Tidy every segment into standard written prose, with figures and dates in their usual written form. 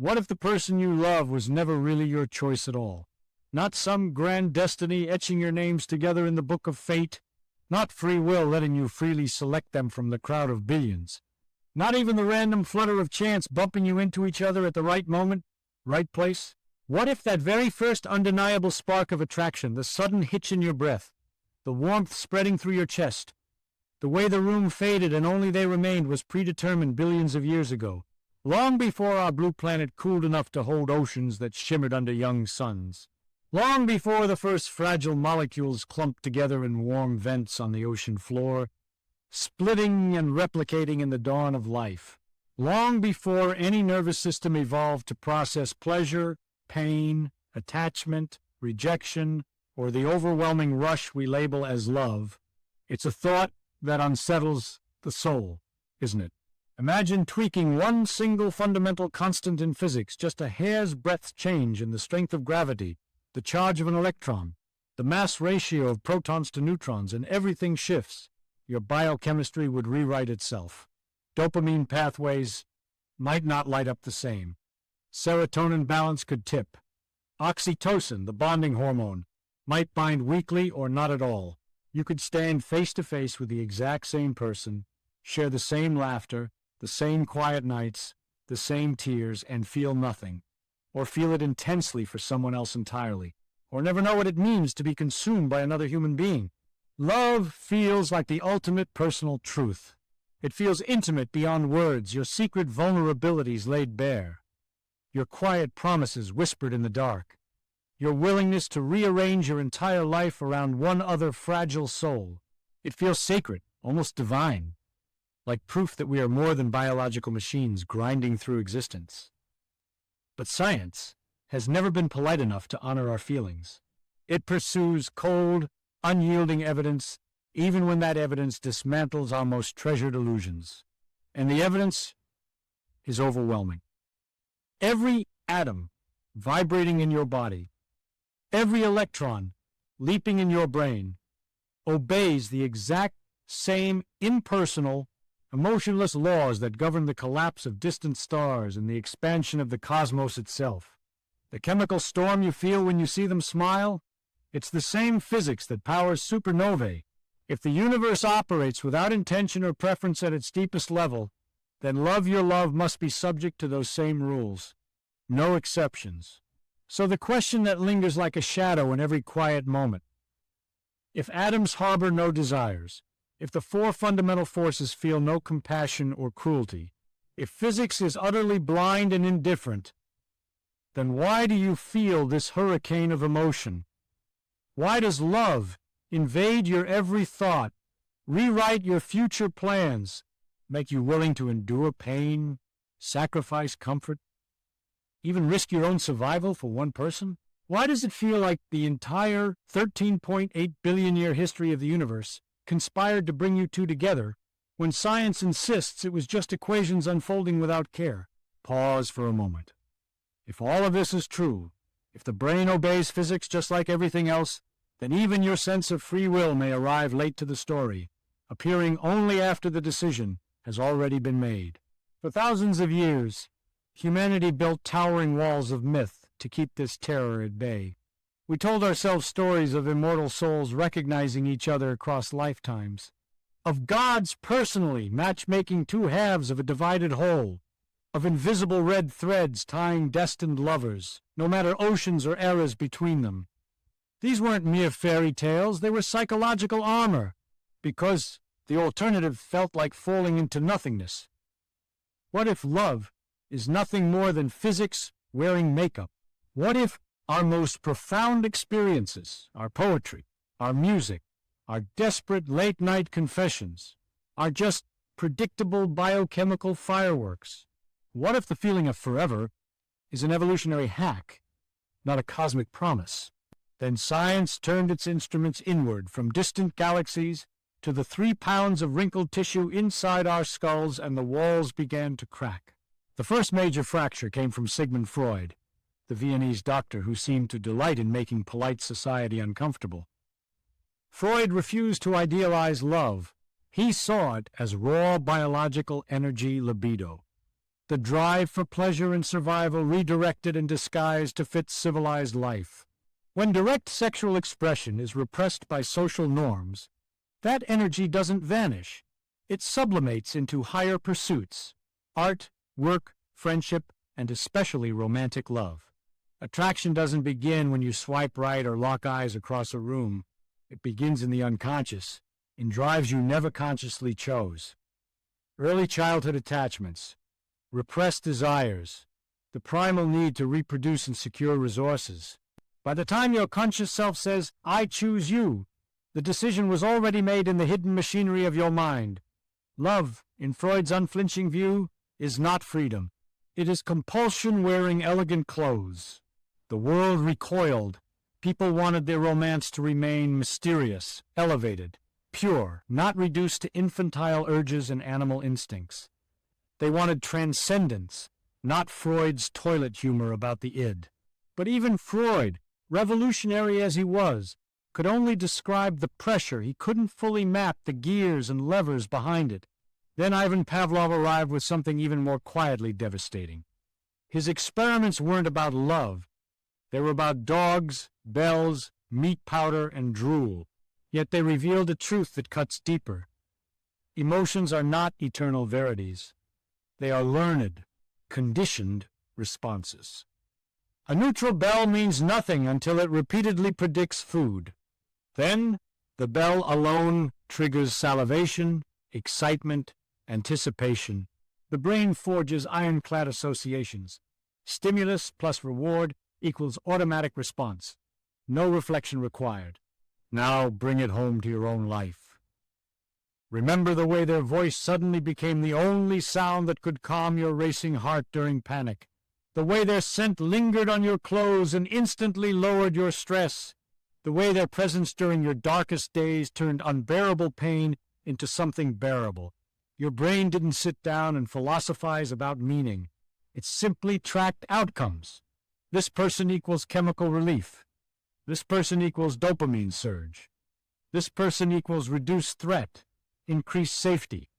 What if the person you love was never really your choice at all? Not some grand destiny etching your names together in the book of fate. Not free will letting you freely select them from the crowd of billions. Not even the random flutter of chance bumping you into each other at the right moment, right place. What if that very first undeniable spark of attraction, the sudden hitch in your breath, the warmth spreading through your chest, the way the room faded and only they remained was predetermined billions of years ago, long before our blue planet cooled enough to hold oceans that shimmered under young suns, long before the first fragile molecules clumped together in warm vents on the ocean floor, splitting and replicating in the dawn of life, long before any nervous system evolved to process pleasure, pain, attachment, rejection, or the overwhelming rush we label as love. It's a thought that unsettles the soul, isn't it? Imagine tweaking one single fundamental constant in physics, just a hair's breadth change in the strength of gravity, the charge of an electron, the mass ratio of protons to neutrons, and everything shifts. Your biochemistry would rewrite itself. Dopamine pathways might not light up the same. Serotonin balance could tip. Oxytocin, the bonding hormone, might bind weakly or not at all. You could stand face to face with the exact same person, share the same laughter, the same quiet nights, the same tears, and feel nothing, or feel it intensely for someone else entirely, or never know what it means to be consumed by another human being. Love feels like the ultimate personal truth. It feels intimate beyond words, your secret vulnerabilities laid bare, your quiet promises whispered in the dark, your willingness to rearrange your entire life around one other fragile soul. It feels sacred, almost divine, like proof that we are more than biological machines grinding through existence. But science has never been polite enough to honor our feelings. It pursues cold, unyielding evidence, even when that evidence dismantles our most treasured illusions. And the evidence is overwhelming. Every atom vibrating in your body, every electron leaping in your brain, obeys the exact same impersonal, emotionless laws that govern the collapse of distant stars and the expansion of the cosmos itself. The chemical storm you feel when you see them smile, it's the same physics that powers supernovae. If the universe operates without intention or preference at its deepest level, then love your love must be subject to those same rules. No exceptions. So the question that lingers like a shadow in every quiet moment: if atoms harbor no desires, if the four fundamental forces feel no compassion or cruelty, if physics is utterly blind and indifferent, then why do you feel this hurricane of emotion? Why does love invade your every thought, rewrite your future plans, make you willing to endure pain, sacrifice comfort, even risk your own survival for one person? Why does it feel like the entire 13.8 billion year history of the universe conspired to bring you two together when science insists it was just equations unfolding without care? Pause for a moment. If all of this is true, if the brain obeys physics just like everything else, then even your sense of free will may arrive late to the story, appearing only after the decision has already been made. For thousands of years, humanity built towering walls of myth to keep this terror at bay. We told ourselves stories of immortal souls recognizing each other across lifetimes, of gods personally matchmaking two halves of a divided whole, of invisible red threads tying destined lovers, no matter oceans or eras between them. These weren't mere fairy tales, they were psychological armor, because the alternative felt like falling into nothingness. What if love is nothing more than physics wearing makeup? What if our most profound experiences, our poetry, our music, our desperate late-night confessions, are just predictable biochemical fireworks? What if the feeling of forever is an evolutionary hack, not a cosmic promise? Then science turned its instruments inward from distant galaxies to the 3 pounds of wrinkled tissue inside our skulls, and the walls began to crack. The first major fracture came from Sigmund Freud, the Viennese doctor who seemed to delight in making polite society uncomfortable. Freud refused to idealize love. He saw it as raw biological energy libido. the drive for pleasure and survival redirected and disguised to fit civilized life. When direct sexual expression is repressed by social norms, that energy doesn't vanish. It sublimates into higher pursuits: art, work, friendship, and especially romantic love. Attraction doesn't begin when you swipe right or lock eyes across a room. It begins in the unconscious, in drives you never consciously chose. Early childhood attachments, repressed desires, the primal need to reproduce and secure resources. By the time your conscious self says, "I choose you," the decision was already made in the hidden machinery of your mind. Love, in Freud's unflinching view, is not freedom. It is compulsion wearing elegant clothes. The world recoiled. People wanted their romance to remain mysterious, elevated, pure, not reduced to infantile urges and animal instincts. They wanted transcendence, not Freud's toilet humor about the id. But even Freud, revolutionary as he was, could only describe the pressure. He couldn't fully map the gears and levers behind it. Then Ivan Pavlov arrived with something even more quietly devastating. His experiments weren't about love. They were about dogs, bells, meat powder, and drool. Yet they revealed a truth that cuts deeper. Emotions are not eternal verities. They are learned, conditioned responses. A neutral bell means nothing until it repeatedly predicts food. Then, the bell alone triggers salivation, excitement, anticipation. The brain forges ironclad associations. Stimulus plus reward equals automatic response. No reflection required. Now bring it home to your own life. Remember the way their voice suddenly became the only sound that could calm your racing heart during panic. The way their scent lingered on your clothes and instantly lowered your stress. The way their presence during your darkest days turned unbearable pain into something bearable. Your brain didn't sit down and philosophize about meaning. It simply tracked outcomes. This person equals chemical relief. This person equals dopamine surge. This person equals reduced threat, increased safety.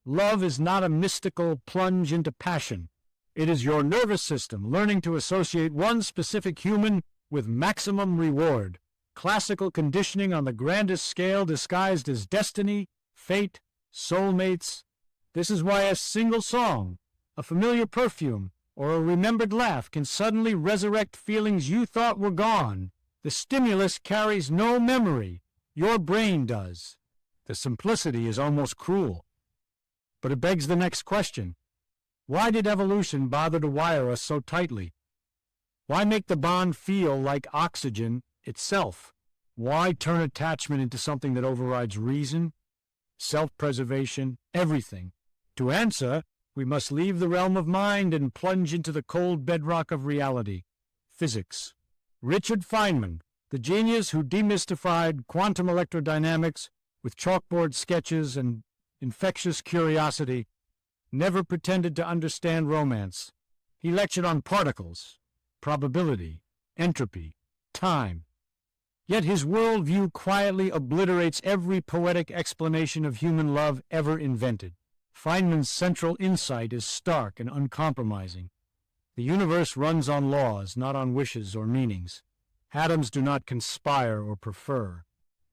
Love is not a mystical plunge into passion. It is your nervous system learning to associate one specific human with maximum reward. Classical conditioning on the grandest scale disguised as destiny, fate, soulmates. This is why a single song, a familiar perfume, or a remembered laugh can suddenly resurrect feelings you thought were gone. The stimulus carries no memory. Your brain does. The simplicity is almost cruel. But it begs the next question. Why did evolution bother to wire us so tightly? Why make the bond feel like oxygen itself? Why turn attachment into something that overrides reason, self-preservation, everything? To answer, we must leave the realm of mind and plunge into the cold bedrock of reality, physics. Richard Feynman, the genius who demystified quantum electrodynamics with chalkboard sketches and infectious curiosity, never pretended to understand romance. He lectured on particles, probability, entropy, time. Yet his worldview quietly obliterates every poetic explanation of human love ever invented. Feynman's central insight is stark and uncompromising. The universe runs on laws, not on wishes or meanings. Atoms do not conspire or prefer.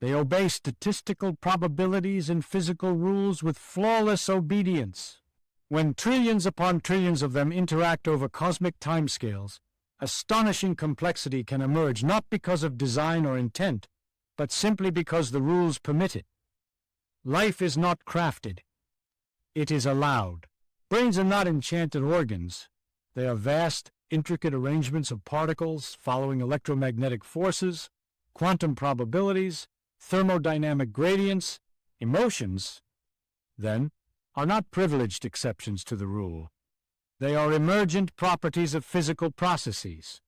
They obey statistical probabilities and physical rules with flawless obedience. When trillions upon trillions of them interact over cosmic timescales, astonishing complexity can emerge not because of design or intent, but simply because the rules permit it. Life is not crafted. It is allowed. Brains are not enchanted organs. They are vast, intricate arrangements of particles following electromagnetic forces, quantum probabilities, thermodynamic gradients. Emotions, then, are not privileged exceptions to the rule. They are emergent properties of physical processes.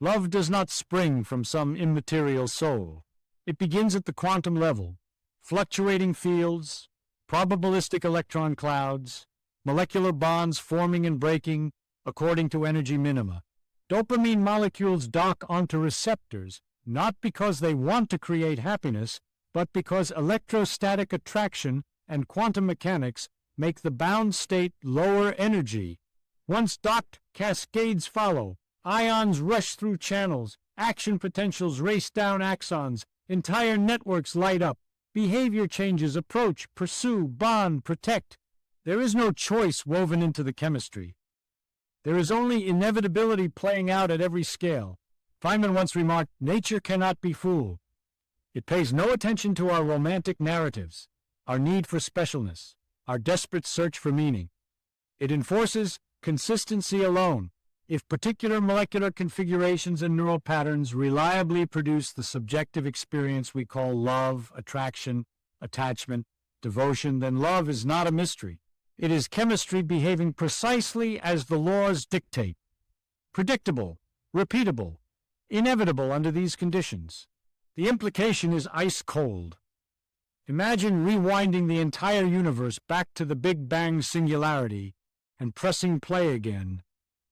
Love does not spring from some immaterial soul. It begins at the quantum level, fluctuating fields, probabilistic electron clouds, molecular bonds forming and breaking according to energy minima. Dopamine molecules dock onto receptors, not because they want to create happiness, but because electrostatic attraction and quantum mechanics make the bound state lower energy, Once docked, cascades follow. Ions rush through channels. Action potentials race down axons. Entire networks light up. Behavior changes, approach, pursue, bond, protect. There is no choice woven into the chemistry. There is only inevitability playing out at every scale. Feynman once remarked, "Nature cannot be fooled." It pays no attention to our romantic narratives, our need for specialness, our desperate search for meaning. It enforces consistency alone. If particular molecular configurations and neural patterns reliably produce the subjective experience we call love, attraction, attachment, devotion, then love is not a mystery. It is chemistry behaving precisely as the laws dictate. Predictable, repeatable, inevitable under these conditions. The implication is ice cold. Imagine rewinding the entire universe back to the Big Bang singularity and pressing play again,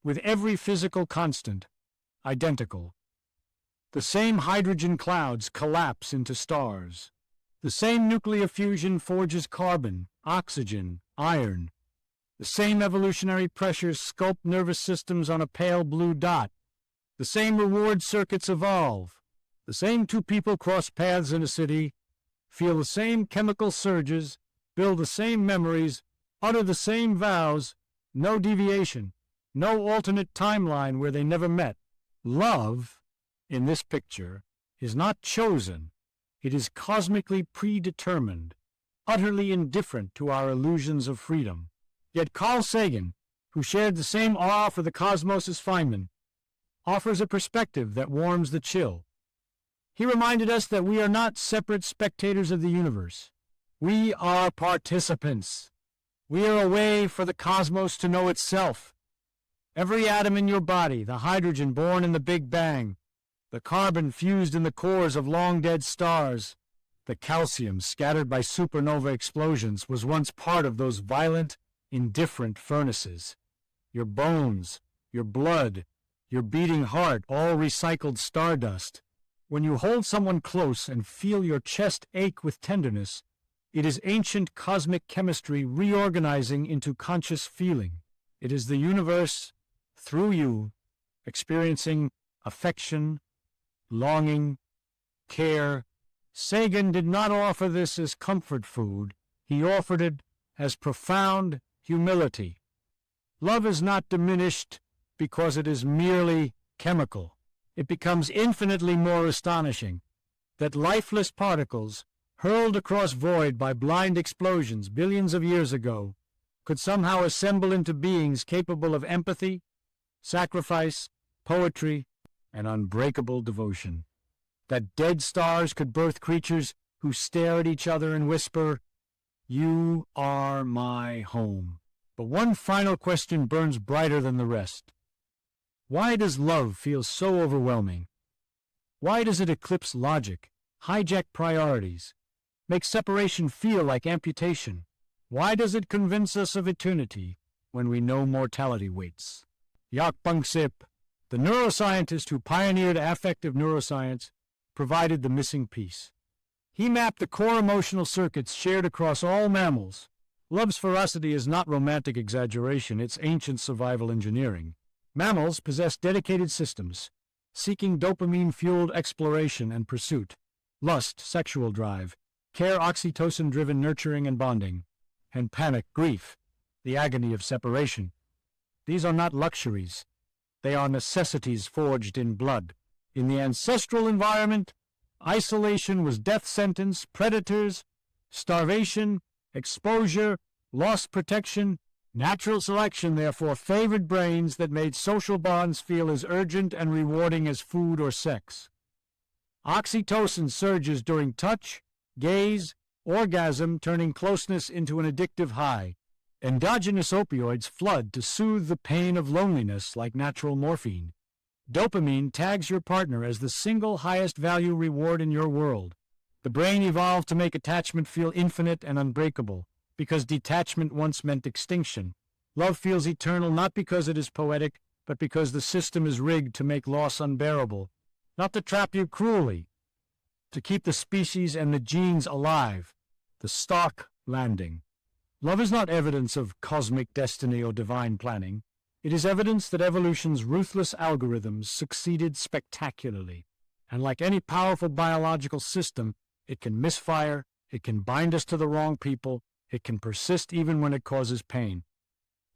with every physical constant identical. The same hydrogen clouds collapse into stars. The same nuclear fusion forges carbon, oxygen, iron. The same evolutionary pressures sculpt nervous systems on a pale blue dot. The same reward circuits evolve. The same two people cross paths in a city, feel the same chemical surges, build the same memories, utter the same vows, no deviation, no alternate timeline where they never met. Love, in this picture, is not chosen. It is cosmically predetermined, utterly indifferent to our illusions of freedom. Yet Carl Sagan, who shared the same awe for the cosmos as Feynman, offers a perspective that warms the chill. He reminded us that we are not separate spectators of the universe. We are participants. We are a way for the cosmos to know itself. Every atom in your body, the hydrogen born in the Big Bang, the carbon fused in the cores of long-dead stars, the calcium scattered by supernova explosions was once part of those violent, indifferent furnaces. Your bones, your blood, your beating heart, all recycled stardust. When you hold someone close and feel your chest ache with tenderness, it is ancient cosmic chemistry reorganizing into conscious feeling. It is the universe, through you, experiencing affection, longing, care. Sagan did not offer this as comfort food. He offered it as profound humility. Love is not diminished because it is merely chemical. It becomes infinitely more astonishing that lifeless particles, hurled across void by blind explosions billions of years ago, could somehow assemble into beings capable of empathy, sacrifice, poetry, and unbreakable devotion. That dead stars could birth creatures who stare at each other and whisper, "You are my home." But one final question burns brighter than the rest. Why does love feel so overwhelming? Why does it eclipse logic, hijack priorities, make separation feel like amputation? Why does it convince us of eternity when we know mortality waits? Jaak Panksepp, the neuroscientist who pioneered affective neuroscience, provided the missing piece. He mapped the core emotional circuits shared across all mammals. Love's ferocity is not romantic exaggeration, it's ancient survival engineering. Mammals possess dedicated systems, seeking dopamine-fueled exploration and pursuit, lust, sexual drive, care, oxytocin-driven nurturing and bonding, and panic, grief, the agony of separation. These are not luxuries. They are necessities forged in blood. In the ancestral environment, isolation was death sentence, predators, starvation, exposure, lost protection. Natural selection, therefore, favored brains that made social bonds feel as urgent and rewarding as food or sex. Oxytocin surges during touch, gaze, orgasm, turning closeness into an addictive high. Endogenous opioids flood to soothe the pain of loneliness like natural morphine. Dopamine tags your partner as the single highest value reward in your world. The brain evolved to make attachment feel infinite and unbreakable, because detachment once meant extinction. Love feels eternal not because it is poetic, but because the system is rigged to make loss unbearable, not to trap you cruelly, to keep the species and the genes alive, the stock landing. Love is not evidence of cosmic destiny or divine planning. It is evidence that evolution's ruthless algorithms succeeded spectacularly. And like any powerful biological system, it can misfire, it can bind us to the wrong people, it can persist even when it causes pain.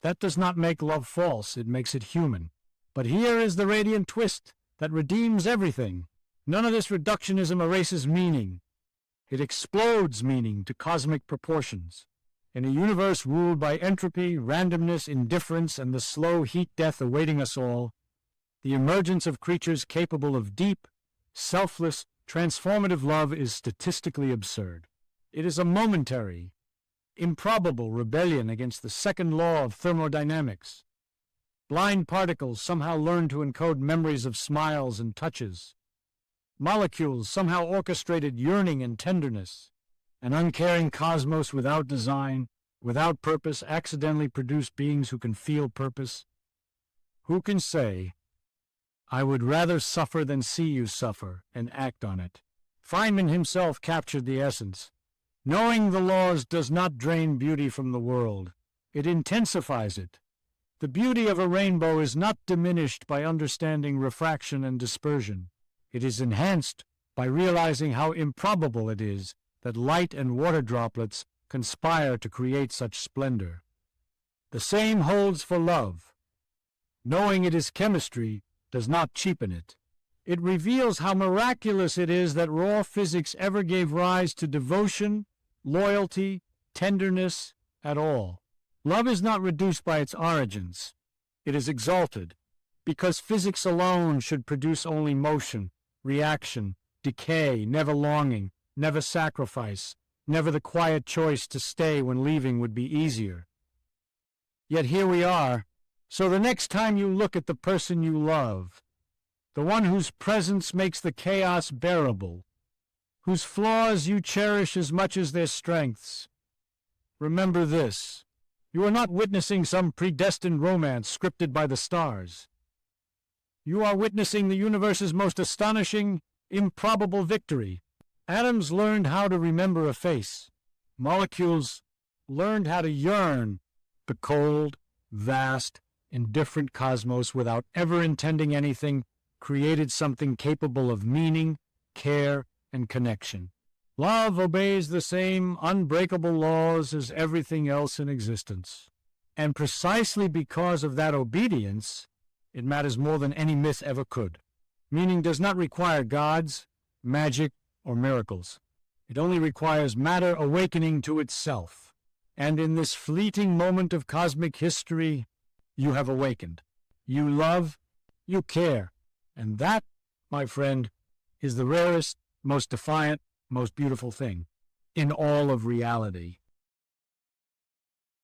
That does not make love false, it makes it human. But here is the radiant twist that redeems everything. None of this reductionism erases meaning. It explodes meaning to cosmic proportions. In a universe ruled by entropy, randomness, indifference, and the slow heat death awaiting us all, the emergence of creatures capable of deep, selfless, transformative love is statistically absurd. It is a momentary, improbable rebellion against the second law of thermodynamics. Blind particles somehow learn to encode memories of smiles and touches. Molecules somehow orchestrated yearning and tenderness. An uncaring cosmos without design, without purpose, accidentally produced beings who can feel purpose. Who can say, "I would rather suffer than see you suffer," and act on it? Feynman himself captured the essence. Knowing the laws does not drain beauty from the world. It intensifies it. The beauty of a rainbow is not diminished by understanding refraction and dispersion. It is enhanced by realizing how improbable it is that light and water droplets conspire to create such splendor. The same holds for love. Knowing it is chemistry does not cheapen it. It reveals how miraculous it is that raw physics ever gave rise to devotion, loyalty, tenderness at all. Love is not reduced by its origins. It is exalted, because physics alone should produce only motion, reaction, decay, never longing, never sacrifice, never the quiet choice to stay when leaving would be easier. Yet here we are. So the next time you look at the person you love, the one whose presence makes the chaos bearable, whose flaws you cherish as much as their strengths, remember this: you are not witnessing some predestined romance scripted by the stars. You are witnessing the universe's most astonishing, improbable victory. Atoms learned how to remember a face. Molecules learned how to yearn the cold, vast, indifferent cosmos without ever intending anything, created something capable of meaning, care, and connection. Love obeys the same unbreakable laws as everything else in existence. And precisely because of that obedience, it matters more than any myth ever could. Meaning does not require gods, magic, or miracles. It only requires matter awakening to itself. And in this fleeting moment of cosmic history, you have awakened. You love, you care. And that, my friend, is the rarest, most defiant, most beautiful thing in all of reality.